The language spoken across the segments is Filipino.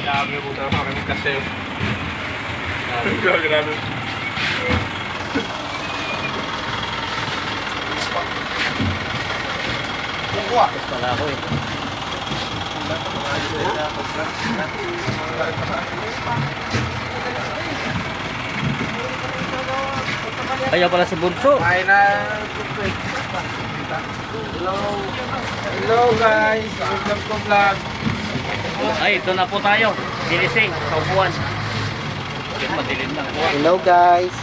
Grabe po tayo kami kasi. Grabe. Kuha. Pala ako eh. Kaya pala si Bunso. Kain na. Hello guys. Welcome to vlog. Ay, ito na po tayo. Gilising, sa upuan. Madilim na. Hello guys.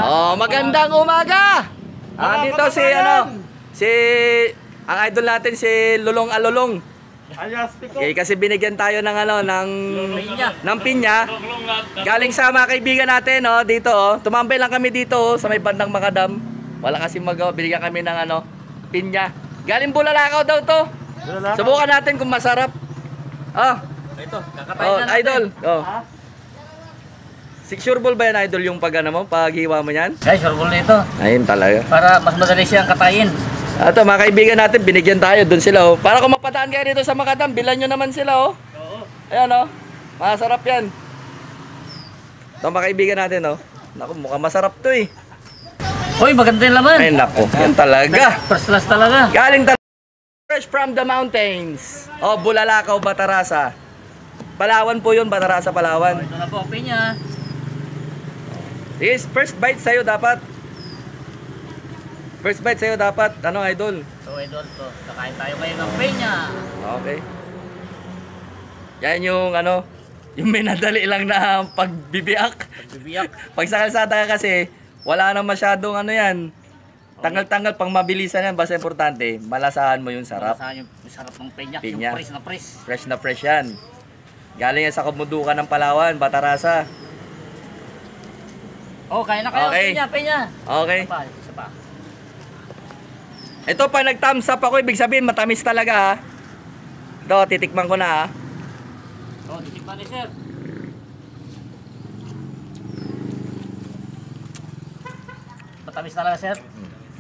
Oh, magandang umaga. Dito si ang idol natin si Lulong Alulong. Okay, kasi binigyan tayo ng ng pinya. Galing sa mga kaibigan natin, dito, tumambay lang kami dito sa may bandang Macadam. Wala kasi magawa, binigyan kami ng pinya. Galing Bulalakaw daw to. Subukan natin kung masarap. Ito, kakatayin na natin. Idol. Sureball ba yan, idol, yung paghiwa mo yan? Ay, sureball na ito. Ayun talaga. Para mas madali siyang katayin. Ito, mga kaibigan natin, binigyan tayo. Doon sila, Para kung mapadaan kayo dito sa Macadam, bilan nyo naman sila, Oo. Ayan, Masarap yan. Ito, mga kaibigan natin, Naku, mukhang masarap to, eh. Uy, maganda yung laman. Ay, naku. Yan talaga. First class talaga. Galing talaga. Fresh from the mountains. Bulalakaw, Batarasa. Palawan po yun, Batarasa, Palawan. Ito na po ang pinya. Yes, first bite sa'yo dapat. First bite sa'yo dapat. Ano, idol? So, idol to. Kakain tayo ngayon ng pinya. Okay. Yan yung yung minadali lang na pagbibiyak. Bibiyak. Pag sa kalsada ka kasi, wala nang masyadong yan. Tanggal-tanggal pang mabilisan yan. Basta importante, malasahan mo yung sarap. Malasahan yung sarap ng pinya. Pinya. Yung fresh na fresh. Fresh na fresh yan. Galing yan sa Kamundukan ng Palawan, Batarasa. Oh, kain na kayo. Okay. Pinya. Okay. Isa pa. Ito, pag nag-thumbs up ako, ibig sabihin matamis talaga, ha. Ito, titikman ko na, ha. Oh, titikman ni sir. Matamis talaga, sir.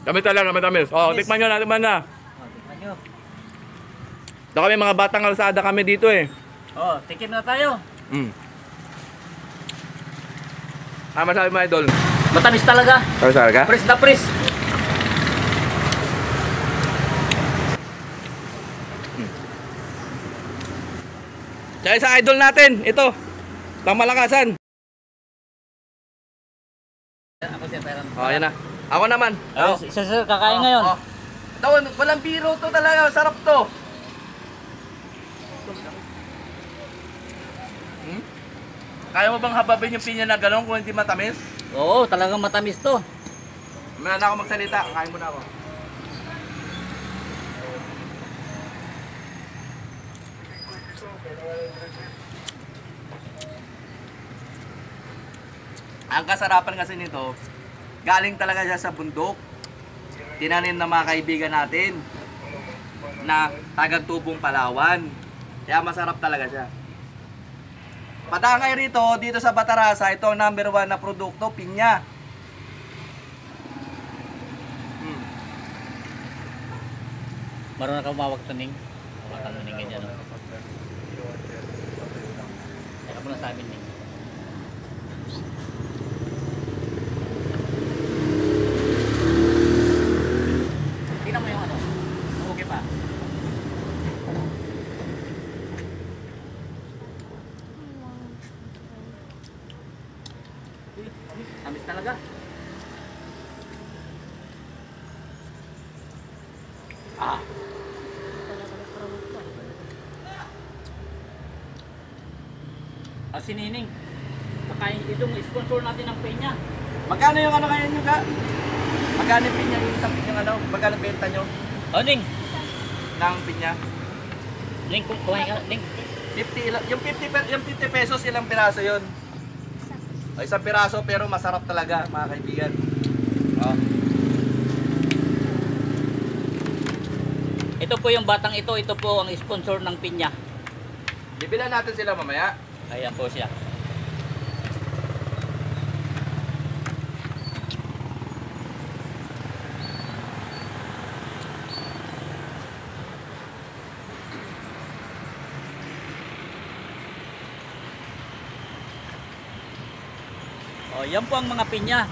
Tamis talaga, matamis. Tikman nyo na, tikman na. Oh, tikman nyo. Ito kami, mga batang kalsada kami dito, eh. Oh, tikim na tayo. Masabi mo, idol? Matamis talaga. Tamis talaga? Fresh na fresh. Tsaka sa idol natin, ito. Pangmalakasan. Ako, sir, pero... Yan na. Ako naman. Oh, sir, kakain ngayon. Ito, walang biro to talaga. Sarap to. Kaya mo bang hababin yung pinya na gano'n kung hindi matamis? Oo, talagang matamis to. Mamaya na ako magsalita. Kain muna ako. Ang kasarapan kasi nito, galing talaga siya sa bundok. Tinanim ng mga kaibigan natin na taga-tubong Palawan. Kaya masarap talaga siya. Patangay rito, dito sa Batarasa, ito ang number 1 na produkto, pinya. Marunong ka umawag tuning. Umawag tuning ganyan. Kaya mo na sabi ning. Tingnan mo yung okay pa. Tamis talaga. Si Nining, kakain itong sponsor natin ng pinya. Magkano yung kaya nyo ka? Magkano pinya yung isang pinya magkano benta nyo? O Ning, ng pinya. Link, kumain ka. Link. 50, yung 50 pesos ilang piraso yun? O, isang piraso pero masarap talaga mga kaibigan. Oh. Ito po yung batang ito. Ito po ang sponsor ng pinya. Bibilan natin sila mamaya. Ayan po siya. O, yan po ang mga pinya.